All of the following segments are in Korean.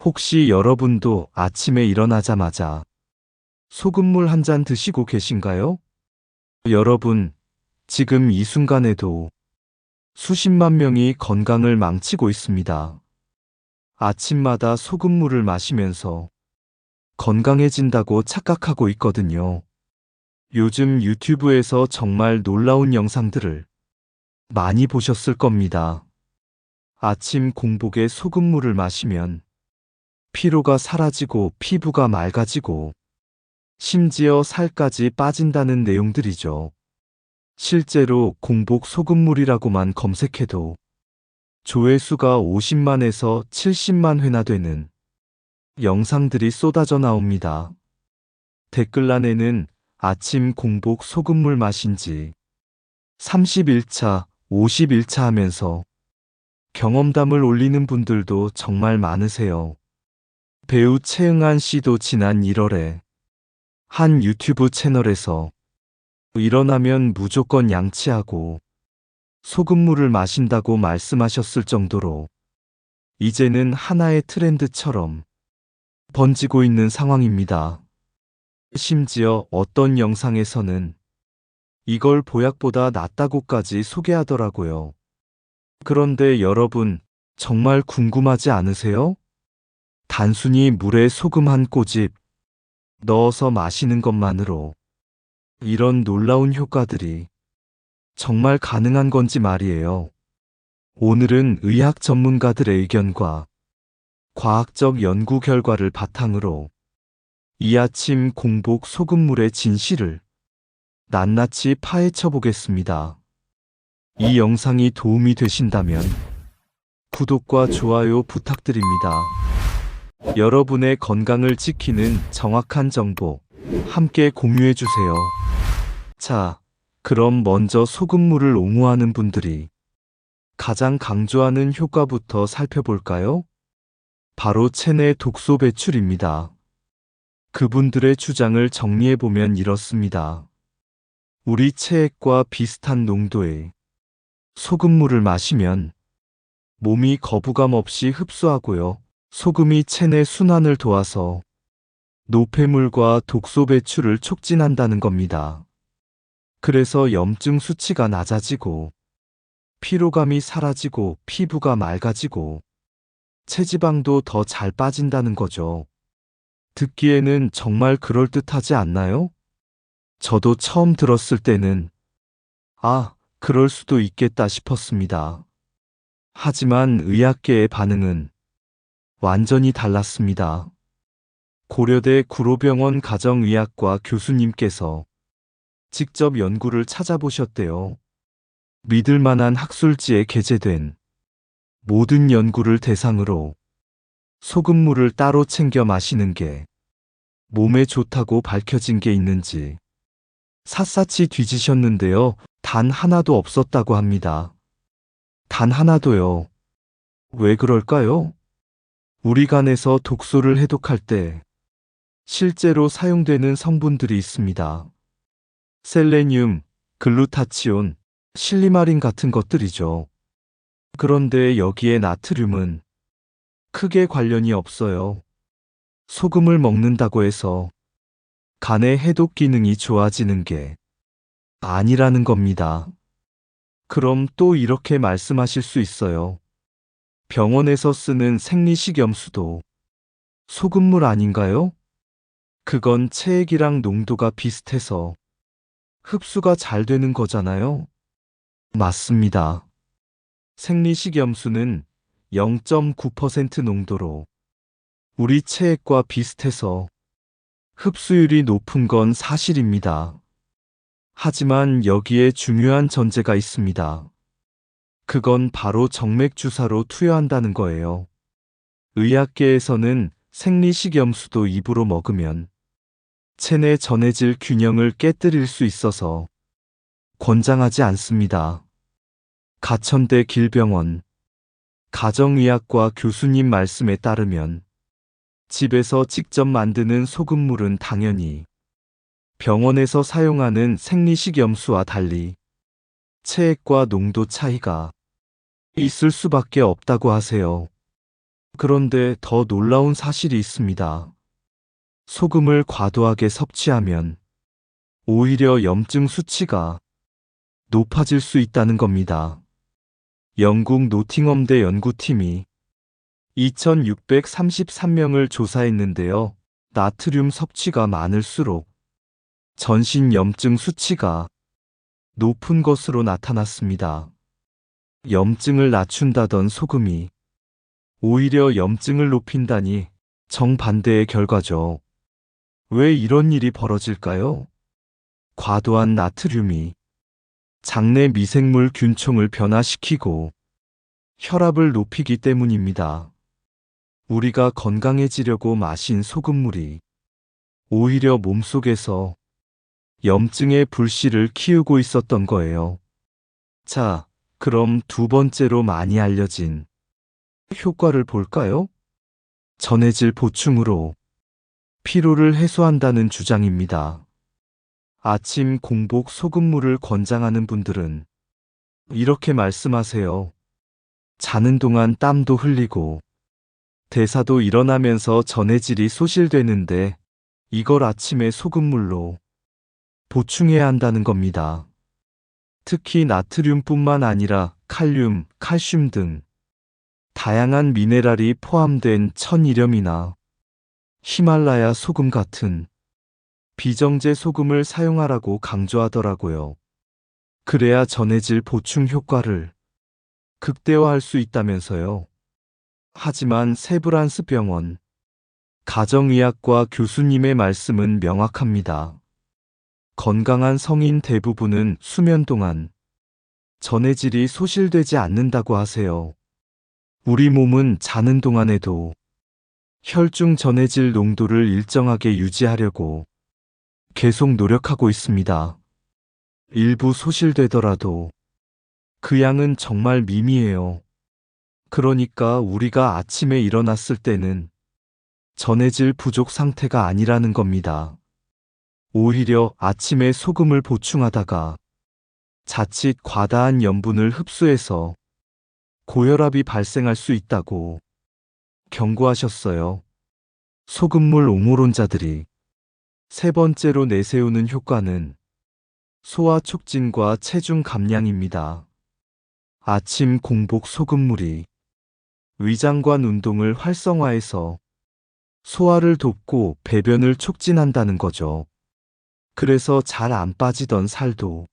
혹시 여러분도 아침에 일어나자마자 소금물 한 잔 드시고 계신가요? 여러분, 지금 이 순간에도 수십만 명이 건강을 망치고 있습니다. 아침마다 소금물을 마시면서 건강해진다고 착각하고 있거든요. 요즘 유튜브에서 정말 놀라운 영상들을 많이 보셨을 겁니다. 아침 공복에 소금물을 마시면 피로가 사라지고 피부가 맑아지고 심지어 살까지 빠진다는 내용들이죠. 실제로 공복 소금물이라고만 검색해도 조회수가 50만에서 70만 회나 되는 영상들이 쏟아져 나옵니다. 댓글란에는 아침 공복 소금물 마신 지 31차, 51차 하면서 경험담을 올리는 분들도 정말 많으세요. 배우 최응한 씨도 지난 1월에 한 유튜브 채널에서 일어나면 무조건 양치하고 소금물을 마신다고 말씀하셨을 정도로 이제는 하나의 트렌드처럼 번지고 있는 상황입니다. 심지어 어떤 영상에서는 이걸 보약보다 낫다고까지 소개하더라고요. 그런데 여러분, 정말 궁금하지 않으세요? 단순히 물에 소금 한 꼬집 넣어서 마시는 것만으로 이런 놀라운 효과들이 정말 가능한 건지 말이에요. 오늘은 의학 전문가들의 의견과 과학적 연구 결과를 바탕으로 이 아침 공복 소금물의 진실을 낱낱이 파헤쳐 보겠습니다. 이 영상이 도움이 되신다면 구독과 좋아요 부탁드립니다. 여러분의 건강을 지키는 정확한 정보 함께 공유해 주세요. 자, 그럼 먼저 소금물을 옹호하는 분들이 가장 강조하는 효과부터 살펴볼까요? 바로 체내 독소 배출입니다. 그분들의 주장을 정리해보면 이렇습니다. 우리 체액과 비슷한 농도의 소금물을 마시면 몸이 거부감 없이 흡수하고요. 소금이 체내 순환을 도와서 노폐물과 독소 배출을 촉진한다는 겁니다. 그래서 염증 수치가 낮아지고 피로감이 사라지고 피부가 맑아지고 체지방도 더 잘 빠진다는 거죠. 듣기에는 정말 그럴듯하지 않나요? 저도 처음 들었을 때는 그럴 수도 있겠다 싶었습니다. 하지만 의학계의 반응은 완전히 달랐습니다. 고려대 구로병원 가정의학과 교수님께서 직접 연구를 찾아보셨대요. 믿을 만한 학술지에 게재된 모든 연구를 대상으로 소금물을 따로 챙겨 마시는 게 몸에 좋다고 밝혀진 게 있는지 샅샅이 뒤지셨는데요. 단 하나도 없었다고 합니다. 단 하나도요. 왜 그럴까요? 우리 간에서 독소를 해독할 때 실제로 사용되는 성분들이 있습니다. 셀레늄, 글루타치온, 실리마린 같은 것들이죠. 그런데 여기에 나트륨은 크게 관련이 없어요. 소금을 먹는다고 해서 간의 해독 기능이 좋아지는 게 아니라는 겁니다. 그럼 또 이렇게 말씀하실 수 있어요. 병원에서 쓰는 생리식염수도 소금물 아닌가요? 그건 체액이랑 농도가 비슷해서 흡수가 잘 되는 거잖아요. 맞습니다. 생리식염수는 0.9% 농도로 우리 체액과 비슷해서 흡수율이 높은 건 사실입니다. 하지만 여기에 중요한 전제가 있습니다. 그건 바로 정맥주사로 투여한다는 거예요. 의학계에서는 생리식염수도 입으로 먹으면 체내 전해질 균형을 깨뜨릴 수 있어서 권장하지 않습니다. 가천대 길병원 가정의학과 교수님 말씀에 따르면 집에서 직접 만드는 소금물은 당연히 병원에서 사용하는 생리식염수와 달리 체액과 농도 차이가 있을 수밖에 없다고 하세요. 그런데 더 놀라운 사실이 있습니다. 소금을 과도하게 섭취하면 오히려 염증 수치가 높아질 수 있다는 겁니다. 영국 노팅엄대 연구팀이 2,633명을 조사했는데요. 나트륨 섭취가 많을수록 전신 염증 수치가 높은 것으로 나타났습니다. 염증을 낮춘다던 소금이 오히려 염증을 높인다니 정반대의 결과죠. 왜 이런 일이 벌어질까요? 과도한 나트륨이 장내 미생물 균총을 변화시키고 혈압을 높이기 때문입니다. 우리가 건강해지려고 마신 소금물이 오히려 몸속에서 염증의 불씨를 키우고 있었던 거예요. 자, 그럼 두 번째로 많이 알려진 효과를 볼까요? 전해질 보충으로 피로를 해소한다는 주장입니다. 아침 공복 소금물을 권장하는 분들은 이렇게 말씀하세요. 자는 동안 땀도 흘리고 대사도 일어나면서 전해질이 소실되는데 이걸 아침에 소금물로 보충해야 한다는 겁니다. 특히 나트륨뿐만 아니라 칼륨, 칼슘 등 다양한 미네랄이 포함된 천일염이나 히말라야 소금 같은 비정제 소금을 사용하라고 강조하더라고요. 그래야 전해질 보충 효과를 극대화할 수 있다면서요. 하지만 세브란스 병원 가정의학과 교수님의 말씀은 명확합니다. 건강한 성인 대부분은 수면 동안 전해질이 소실되지 않는다고 하세요. 우리 몸은 자는 동안에도 혈중 전해질 농도를 일정하게 유지하려고 계속 노력하고 있습니다. 일부 소실되더라도 그 양은 정말 미미해요. 그러니까 우리가 아침에 일어났을 때는 전해질 부족 상태가 아니라는 겁니다. 오히려 아침에 소금을 보충하다가 자칫 과다한 염분을 흡수해서 고혈압이 발생할 수 있다고 경고하셨어요. 소금물 옹호론자들이 세 번째로 내세우는 효과는 소화 촉진과 체중 감량입니다. 아침 공복 소금물이 위장관 운동을 활성화해서 소화를 돕고 배변을 촉진한다는 거죠. 그래서 잘 안 빠지던 살도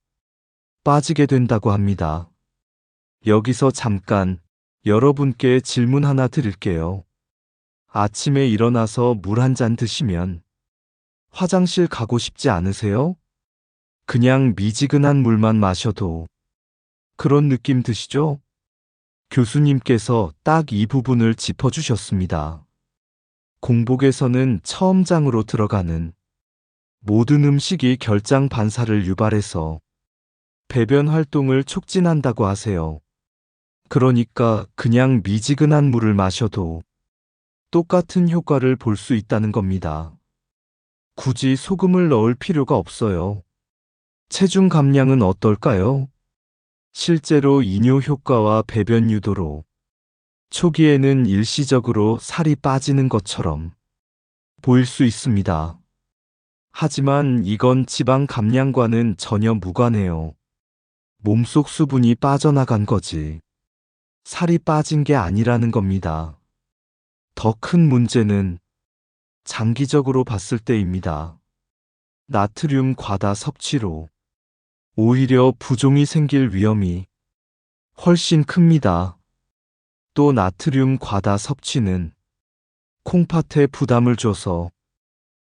빠지게 된다고 합니다. 여기서 잠깐 여러분께 질문 하나 드릴게요. 아침에 일어나서 물 한 잔 드시면 화장실 가고 싶지 않으세요? 그냥 미지근한 물만 마셔도 그런 느낌 드시죠? 교수님께서 딱 이 부분을 짚어주셨습니다. 공복에서는 처음 장으로 들어가는 모든 음식이 결장 반사를 유발해서 배변 활동을 촉진한다고 하세요. 그러니까 그냥 미지근한 물을 마셔도 똑같은 효과를 볼 수 있다는 겁니다. 굳이 소금을 넣을 필요가 없어요. 체중 감량은 어떨까요? 실제로 이뇨 효과와 배변 유도로 초기에는 일시적으로 살이 빠지는 것처럼 보일 수 있습니다. 하지만 이건 지방 감량과는 전혀 무관해요. 몸속 수분이 빠져나간 거지. 살이 빠진 게 아니라는 겁니다. 더 큰 문제는 장기적으로 봤을 때입니다. 나트륨 과다 섭취로 오히려 부종이 생길 위험이 훨씬 큽니다. 또 나트륨 과다 섭취는 콩팥에 부담을 줘서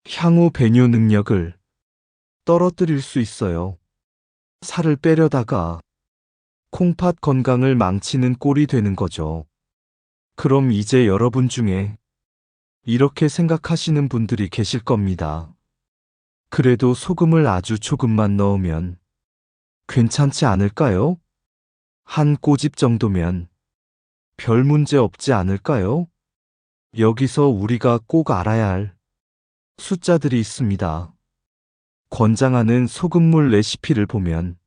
향후 배뇨 능력을 떨어뜨릴 수 있어요. 살을 빼려다가 콩팥 건강을 망치는 꼴이 되는 거죠. 그럼 이제 여러분 중에 이렇게 생각하시는 분들이 계실 겁니다. 그래도 소금을 아주 조금만 넣으면 괜찮지 않을까요? 한 꼬집 정도면 별 문제 없지 않을까요? 여기서 우리가 꼭 알아야 할 숫자들이 있습니다. 권장하는 소금물 레시피를 보면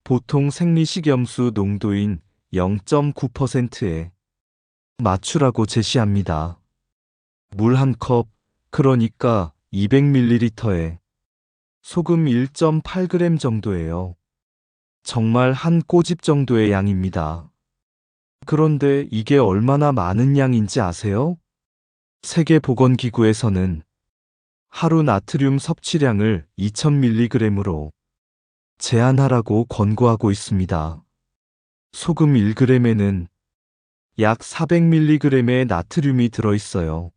보통 생리식염수 농도인 0.9%에 맞추라고 제시합니다. 물 한 컵, 그러니까 200ml에 소금 1.8g 정도예요. 정말 한 꼬집 정도의 양입니다. 그런데 이게 얼마나 많은 양인지 아세요? 세계보건기구에서는 하루 나트륨 섭취량을 2000mg으로 제한하라고 권고하고 있습니다. 소금 1g에는 약 400mg의 나트륨이 들어있어요.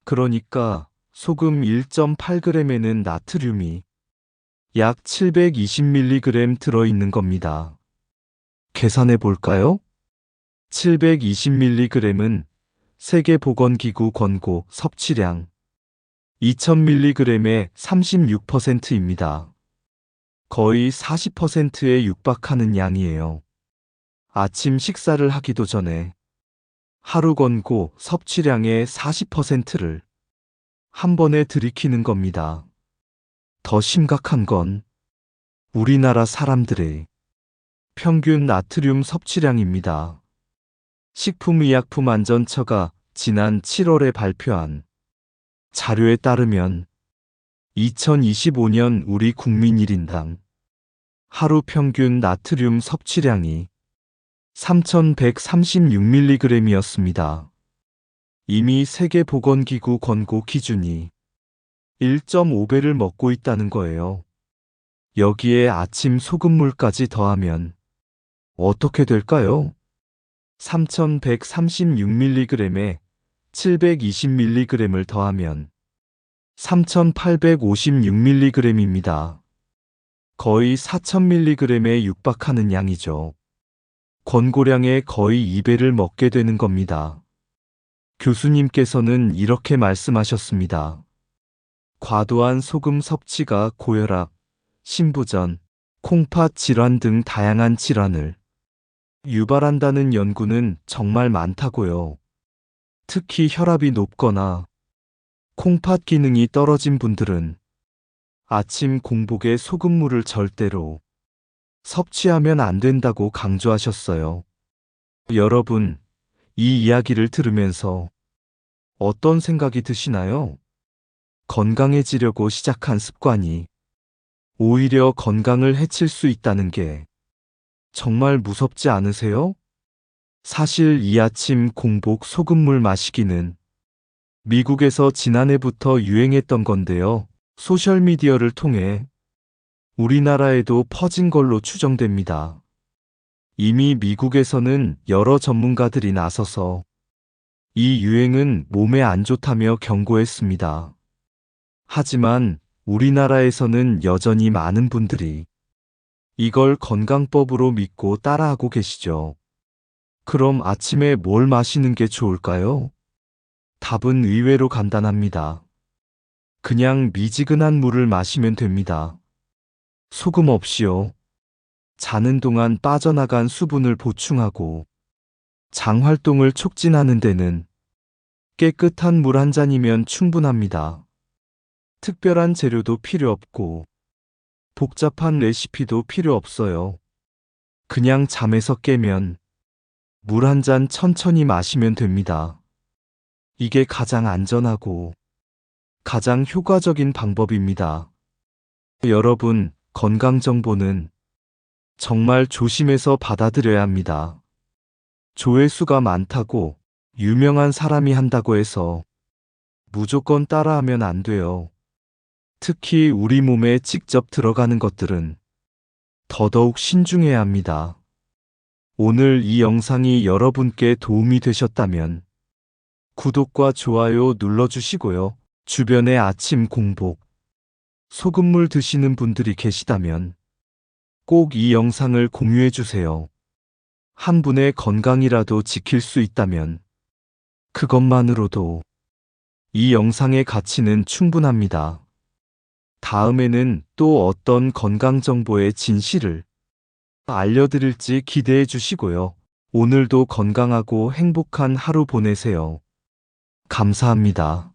그러니까 소금 1.8g에는 나트륨이 약 720mg 들어있는 겁니다. 계산해 볼까요? 720mg은 세계보건기구 권고 섭취량 2000mg의 36%입니다. 거의 40%에 육박하는 양이에요. 아침 식사를 하기도 전에 하루 권고 섭취량의 40%를 한 번에 들이키는 겁니다. 더 심각한 건 우리나라 사람들의 평균 나트륨 섭취량입니다. 식품의약품안전처가 지난 7월에 발표한 자료에 따르면 2025년 우리 국민 1인당 하루 평균 나트륨 섭취량이 3136mg이었습니다. 이미 세계보건기구 권고 기준이 1.5배를 먹고 있다는 거예요. 여기에 아침 소금물까지 더하면 어떻게 될까요? 3136mg에 720mg을 더하면 3856mg입니다. 거의 4000mg에 육박하는 양이죠. 권고량의 거의 2배를 먹게 되는 겁니다. 교수님께서는 이렇게 말씀하셨습니다. 과도한 소금 섭취가 고혈압, 심부전, 콩팥 질환 등 다양한 질환을 유발한다는 연구는 정말 많다고요. 특히 혈압이 높거나 콩팥 기능이 떨어진 분들은 아침 공복에 소금물을 절대로 섭취하면 안 된다고 강조하셨어요. 여러분, 이 이야기를 들으면서 어떤 생각이 드시나요? 건강해지려고 시작한 습관이 오히려 건강을 해칠 수 있다는 게 정말 무섭지 않으세요? 사실 이 아침 공복 소금물 마시기는 미국에서 지난해부터 유행했던 건데요. 소셜미디어를 통해 우리나라에도 퍼진 걸로 추정됩니다. 이미 미국에서는 여러 전문가들이 나서서 이 유행은 몸에 안 좋다며 경고했습니다. 하지만 우리나라에서는 여전히 많은 분들이 이걸 건강법으로 믿고 따라하고 계시죠. 그럼 아침에 뭘 마시는 게 좋을까요? 답은 의외로 간단합니다. 그냥 미지근한 물을 마시면 됩니다. 소금 없이요. 자는 동안 빠져나간 수분을 보충하고 장 활동을 촉진하는 데는 깨끗한 물 한 잔이면 충분합니다. 특별한 재료도 필요 없고 복잡한 레시피도 필요 없어요. 그냥 잠에서 깨면 물 한 잔 천천히 마시면 됩니다. 이게 가장 안전하고 가장 효과적인 방법입니다. 여러분, 건강 정보는 정말 조심해서 받아들여야 합니다. 조회수가 많다고 유명한 사람이 한다고 해서 무조건 따라하면 안 돼요. 특히 우리 몸에 직접 들어가는 것들은 더더욱 신중해야 합니다. 오늘 이 영상이 여러분께 도움이 되셨다면 구독과 좋아요 눌러주시고요. 주변에 아침 공복, 소금물 드시는 분들이 계시다면 꼭 이 영상을 공유해 주세요. 한 분의 건강이라도 지킬 수 있다면 그것만으로도 이 영상의 가치는 충분합니다. 다음에는 또 어떤 건강 정보의 진실을 알려드릴지 기대해 주시고요. 오늘도 건강하고 행복한 하루 보내세요. 감사합니다.